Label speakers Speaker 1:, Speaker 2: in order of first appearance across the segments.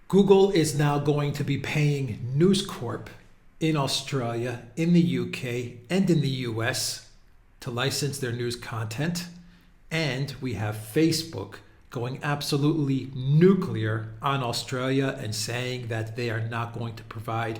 Speaker 1: Google is now going to be paying News Corp in Australia, in the UK, and in the US to license their news content. And we have Facebook going absolutely nuclear on Australia and saying that they are not going to provide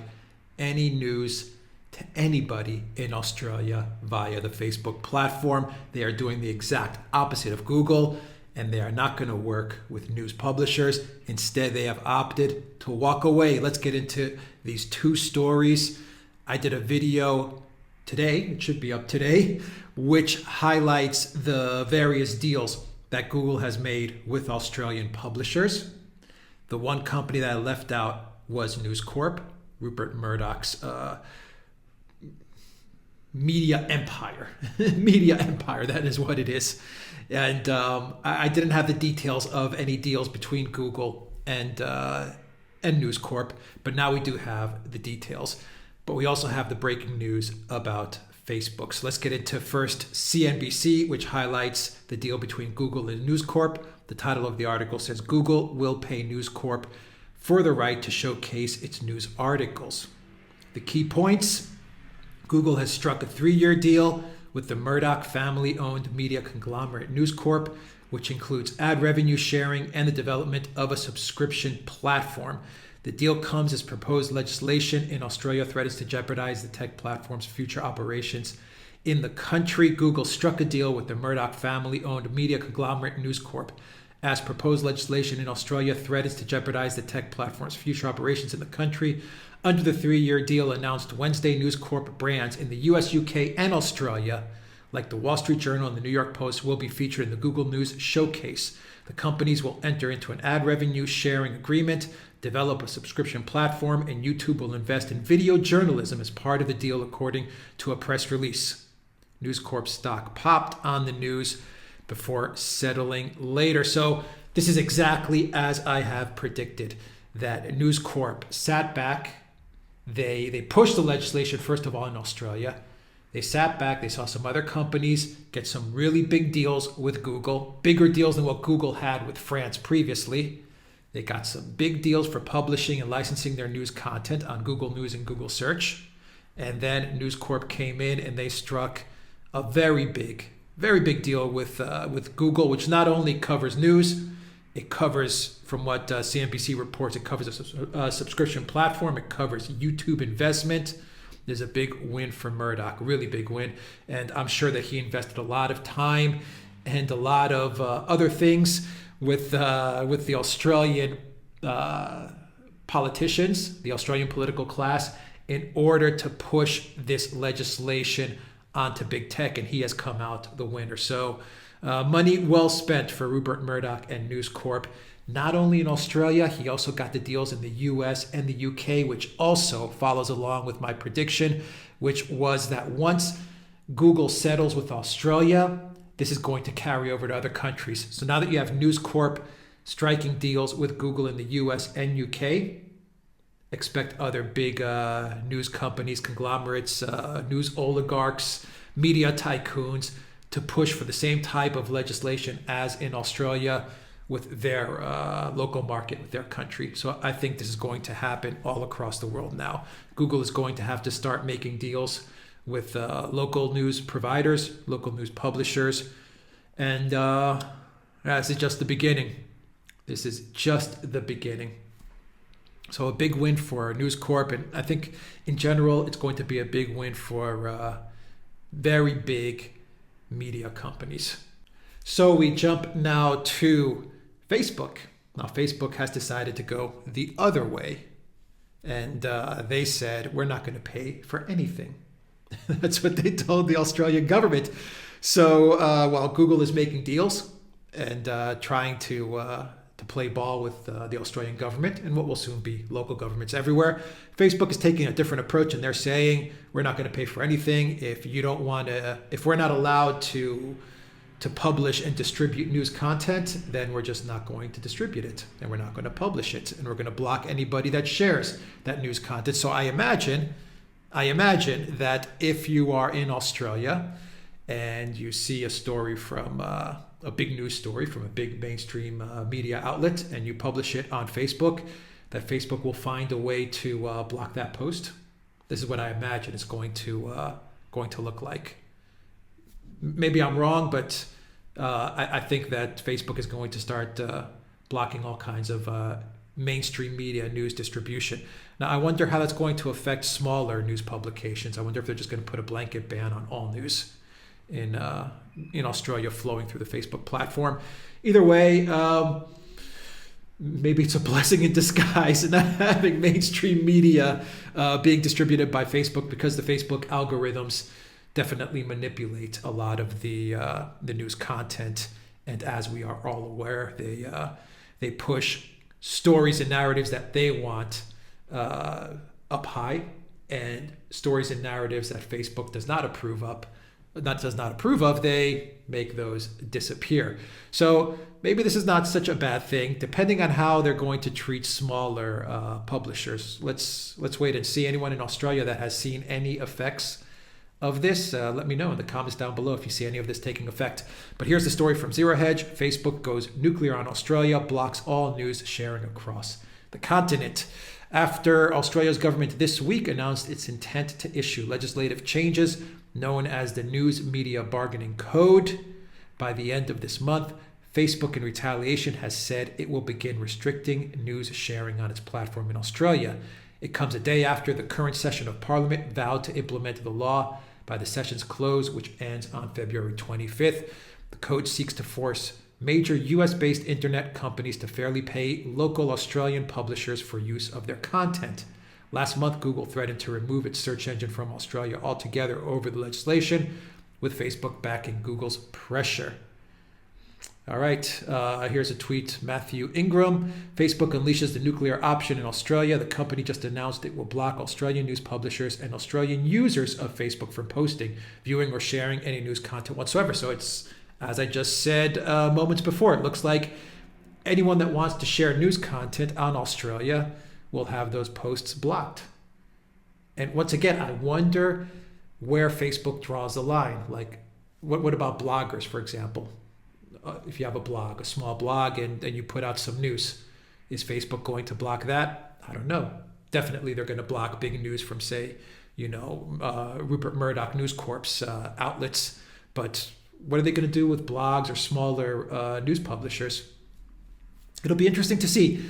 Speaker 1: any news to anybody in Australia via the Facebook platform. They are doing the exact opposite of Google, and they are not going to work with news publishers. Instead, they have opted to walk away. Let's get into these two stories. I did a video today, it should be up today, which highlights the various deals that Google has made with Australian publishers. The one company that I left out was News Corp, Rupert Murdoch's media empire. Media empire, that is what it is. And I didn't have the details of any deals between Google and News Corp, but now we do have the details. But we also have the breaking news about Facebook. So let's get into first CNBC, which highlights the deal between Google and News Corp. The title of the article says, Google will pay News Corp for the right to showcase its news articles. The key points: Google has struck a 3-year deal with the Murdoch family-owned media conglomerate News Corp, which includes ad revenue sharing and the development of a subscription platform. The deal comes as proposed legislation in Australia threatens to jeopardize the tech platform's future operations in the country. Google struck a deal with the Murdoch family-owned media conglomerate News Corp. As proposed legislation in Australia threatens to jeopardize the tech platform's future operations in the country. Under the 3-year deal announced Wednesday, News Corp brands in the US, UK, and Australia, like the Wall Street Journal and the New York Post, will be featured in the Google News Showcase. The companies will enter into an ad revenue sharing agreement, develop a subscription platform, and YouTube will invest in video journalism as part of the deal, according to a press release. News Corp stock popped on the news before settling later. So this is exactly as I have predicted, that News Corp sat back. They pushed the legislation, first of all, in Australia. They sat back. They saw some other companies get some really big deals with Google, bigger deals than what Google had with France previously. They got some big deals for publishing and licensing their news content on Google News and Google Search. And then News Corp came in and they struck a very big deal with Google, which not only covers news, it covers, from what CNBC reports, it covers a subscription platform. It covers YouTube investment. There's a big win for Murdoch, really big win. And I'm sure that he invested a lot of time and a lot of other things with the Australian politicians, the Australian political class, in order to push this legislation onto big tech. And he has come out the winner. So money well spent for Rupert Murdoch and News Corp. Not only in Australia, he also got the deals in the US and the UK, which also follows along with my prediction, which was that once Google settles with Australia, this is going to carry over to other countries. So now that you have News Corp striking deals with Google in the US and UK, expect other big news companies, conglomerates, news oligarchs, media tycoons to push for the same type of legislation as in Australia with their local market, with their country. So I think this is going to happen all across the world now. Google is going to have to start making deals with local news providers, local news publishers. And this is just the beginning. This is just the beginning. So a big win for News Corp. And I think in general, it's going to be a big win for very big media companies. So we jump now to Facebook. Now Facebook has decided to go the other way. And they said, we're not going to pay for anything. That's what they told the Australian government. So while Google is making deals and trying to play ball with the Australian government and what will soon be local governments everywhere, Facebook is taking a different approach, and they're saying we're not going to pay for anything if you don't want to. If we're not allowed to publish and distribute news content, then we're just not going to distribute it, and we're not going to publish it, and we're going to block anybody that shares that news content. So I imagine that if you are in Australia and you see a story from a big news story from a big mainstream media outlet and you publish it on Facebook, that Facebook will find a way to block that post. This is what I imagine it's going to look like. Maybe I'm wrong, but I think that Facebook is going to start blocking all kinds of mainstream media news distribution. Now, I wonder how that's going to affect smaller news publications. I wonder if they're just going to put a blanket ban on all news in Australia flowing through the Facebook platform. Either way, maybe it's a blessing in disguise not having mainstream media being distributed by Facebook, because the Facebook algorithms definitely manipulate a lot of the news content. And as we are all aware, they push stories and narratives that they want up high, and stories and narratives that Facebook does not approve of, they make those disappear. So maybe this is not such a bad thing, depending on how they're going to treat smaller publishers. Let's wait and see. Anyone in Australia that has seen any effects of this, let me know in the comments down below if you see any of this taking effect. But here's the story from Zero Hedge. Facebook goes nuclear on Australia, blocks all news sharing across the continent. After Australia's government this week announced its intent to issue legislative changes known as the News Media Bargaining Code by the end of this month, Facebook, in retaliation, has said it will begin restricting news sharing on its platform in Australia. It comes a day after the current session of Parliament vowed to implement the law by the session's close, which ends on February 25th. The code seeks to force major US-based internet companies to fairly pay local Australian publishers for use of their content. Last month, Google threatened to remove its search engine from Australia altogether over the legislation, with Facebook backing Google's pressure. All right, here's a tweet. Matthew Ingram. Facebook unleashes the nuclear option in Australia. The company just announced it will block Australian news publishers and Australian users of Facebook from posting, viewing, or sharing any news content whatsoever. So it's, as I just said moments before, it looks like anyone that wants to share news content on Australia will have those posts blocked. And once again, I wonder where Facebook draws the line. Like, what about bloggers, for example? If you have a blog, a small blog, and you put out some news, is Facebook going to block that? I don't know. Definitely they're going to block big news from, say, Rupert Murdoch, News Corp's outlets. But what are they going to do with blogs or smaller news publishers? It'll be interesting to see.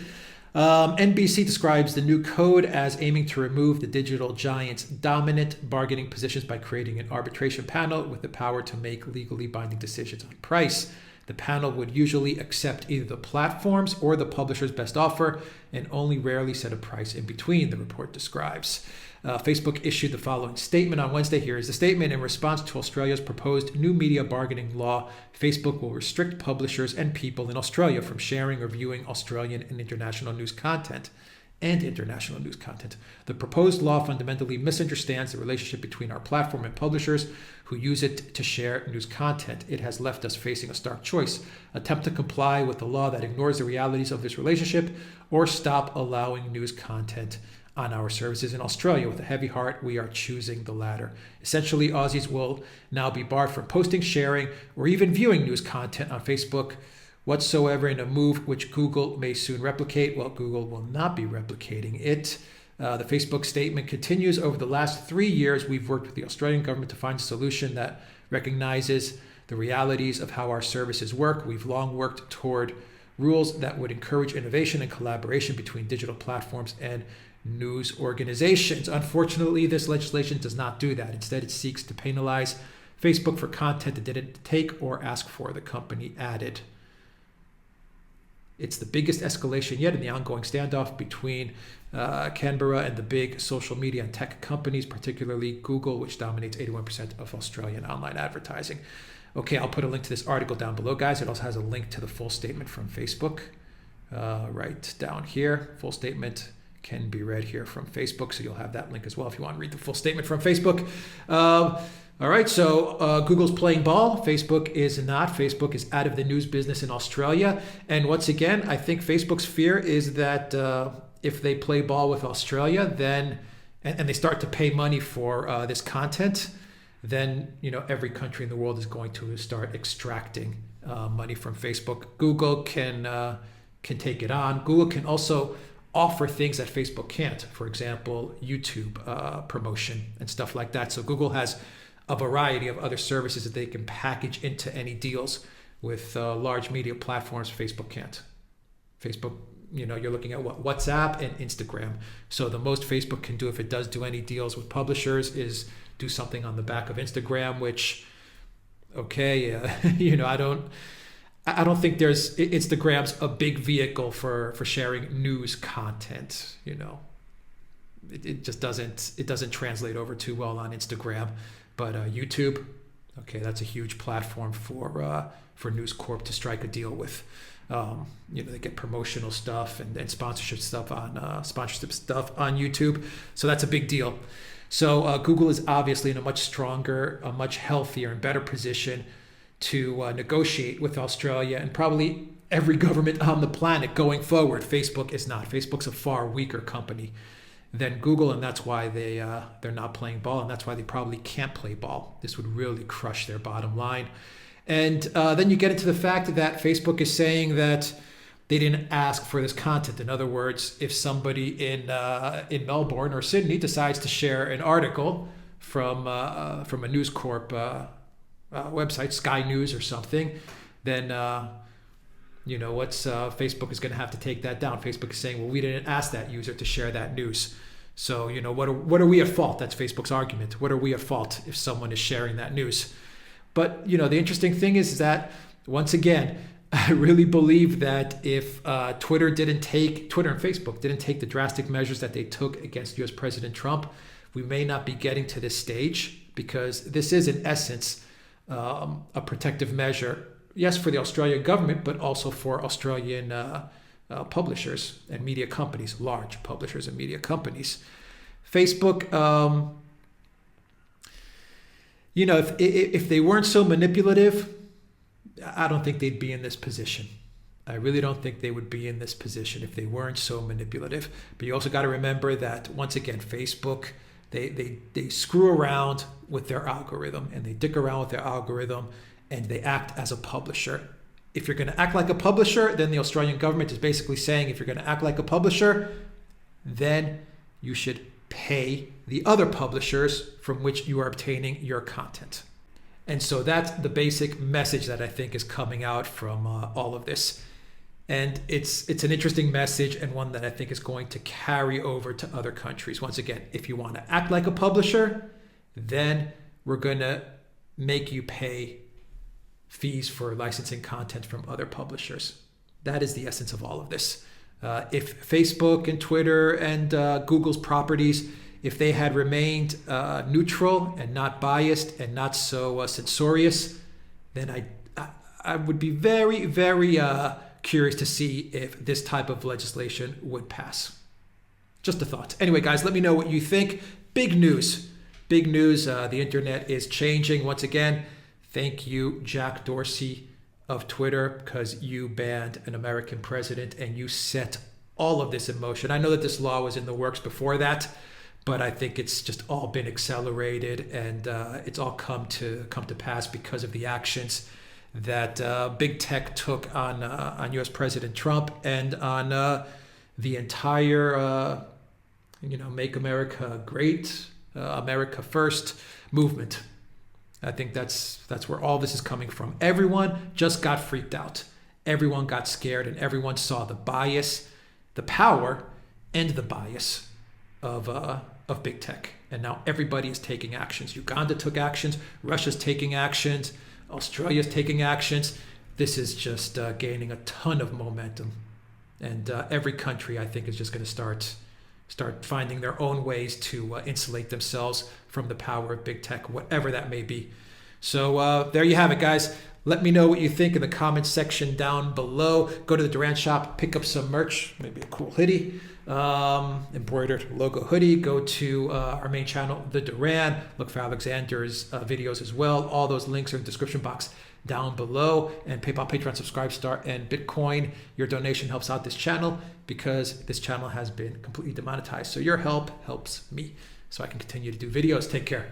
Speaker 1: NBC describes the new code as aiming to remove the digital giant's dominant bargaining positions by creating an arbitration panel with the power to make legally binding decisions on price. The panel would usually accept either the platform's or the publisher's best offer and only rarely set a price in between, the report describes. Facebook issued the following statement on Wednesday. Here is the statement. In response to Australia's proposed new media bargaining law, Facebook will restrict publishers and people in Australia from sharing or viewing Australian and international news content. The proposed law fundamentally misunderstands the relationship between our platform and publishers who use it to share news content. It has left us facing a stark choice: attempt to comply with a law that ignores the realities of this relationship, or stop allowing news content on our services in Australia. With a heavy heart, we are choosing the latter. Essentially, Aussies will now be barred from posting, sharing, or even viewing news content on Facebook whatsoever, in a move which Google may soon replicate. Well, Google will not be replicating it. The Facebook statement continues. Over the last 3 years, we've worked with the Australian government to find a solution that recognizes the realities of how our services work. We've long worked toward rules that would encourage innovation and collaboration between digital platforms and news organizations. Unfortunately, this legislation does not do that. Instead, it seeks to penalize Facebook for content it didn't take or ask for, the company added. It's the biggest escalation yet in the ongoing standoff between Canberra and the big social media and tech companies, particularly Google, which dominates 81% of Australian online advertising. Okay, I'll put a link to this article down below, guys. It also has a link to the full statement from Facebook right down here. Full statement can be read here from Facebook, so you'll have that link as well if you want to read the full statement from Facebook. All right, so Google's playing ball. Facebook is not. Facebook is out of the news business in Australia. And once again, I think Facebook's fear is that if they play ball with Australia, then and they start to pay money for this content, then every country in the world is going to start extracting money from Facebook. Google can take it on. Google can also offer things that Facebook can't. For example, YouTube promotion and stuff like that. So Google has a variety of other services that they can package into any deals with large media platforms Facebook can't. Facebook, you're looking at WhatsApp and Instagram. So the most Facebook can do, if it does do any deals with publishers, is do something on the back of Instagram, which, okay, I don't think Instagram's a big vehicle for sharing news content. It just doesn't translate over too well on Instagram. But YouTube, okay, that's a huge platform for News Corp to strike a deal with. They get promotional stuff and sponsorship stuff on YouTube. So that's a big deal. So Google is obviously in a much stronger, a much healthier and better position to negotiate with Australia and probably every government on the planet going forward. Facebook is not. Facebook's a far weaker company than Google, and that's why they're not playing ball, and that's why they probably can't play ball. This would really crush their bottom line. And then you get into the fact that Facebook is saying that they didn't ask for this content. In other words, if somebody in Melbourne or Sydney decides to share an article from a News Corp website, Sky News or something, then Facebook is going to have to take that down. Facebook is saying, well, we didn't ask that user to share that news. So what are we at fault? That's Facebook's argument. What are we at fault if someone is sharing that news? But the interesting thing is that, once again, I really believe that if Twitter and Facebook didn't take the drastic measures that they took against U.S. President Trump, we may not be getting to this stage, because this is in essence a protective measure, yes, for the Australian government, but also for Australian publishers and media companies, large publishers and media companies. Facebook, if they weren't so manipulative, I don't think they'd be in this position. I really don't think they would be in this position if they weren't so manipulative. But you also got to remember that, once again, Facebook, they screw around with their algorithm, and they dick around with their algorithm, and they act as a publisher. If you're going to act like a publisher, then the Australian government is basically saying, if you're going to act like a publisher, then you should pay the other publishers from which you are obtaining your content. And so that's the basic message that I think is coming out from all of this. And it's an interesting message, and one that I think is going to carry over to other countries. Once again, if you want to act like a publisher, then we're going to make you pay fees for licensing content from other publishers. That is the essence of all of this. If Facebook and Twitter and Google's properties, if they had remained neutral and not biased and not so censorious, then I would be very, very curious to see if this type of legislation would pass. Just a thought. Anyway, guys, let me know what you think. Big news. Big news. The internet is changing once again. Thank you, Jack Dorsey of Twitter, because you banned an American president and you set all of this in motion. I know that this law was in the works before that, but I think it's just all been accelerated, and it's all come to pass because of the actions that big tech took on U.S. President Trump and on the entire Make America Great, America First movement. I think that's where all this is coming from. Everyone just got freaked out. Everyone got scared, and everyone saw the bias, the power, and the bias of big tech. And now everybody is taking actions. Uganda took actions. Russia's taking actions. Australia's taking actions. This is just gaining a ton of momentum. And every country, I think, is just going to start finding their own ways to insulate themselves from the power of big tech, whatever that may be. So there you have it, guys. Let me know what you think in the comments section down below. Go to the Duran shop, pick up some merch, maybe a cool hoodie, embroidered logo hoodie. Go to our main channel, The Duran. Look for Alexander's videos as well. All those links are in the description box down below. And PayPal, Patreon, Subscribe Star, and Bitcoin. Your donation helps out this channel because this channel has been completely demonetized. So your help helps me so I can continue to do videos. Take care.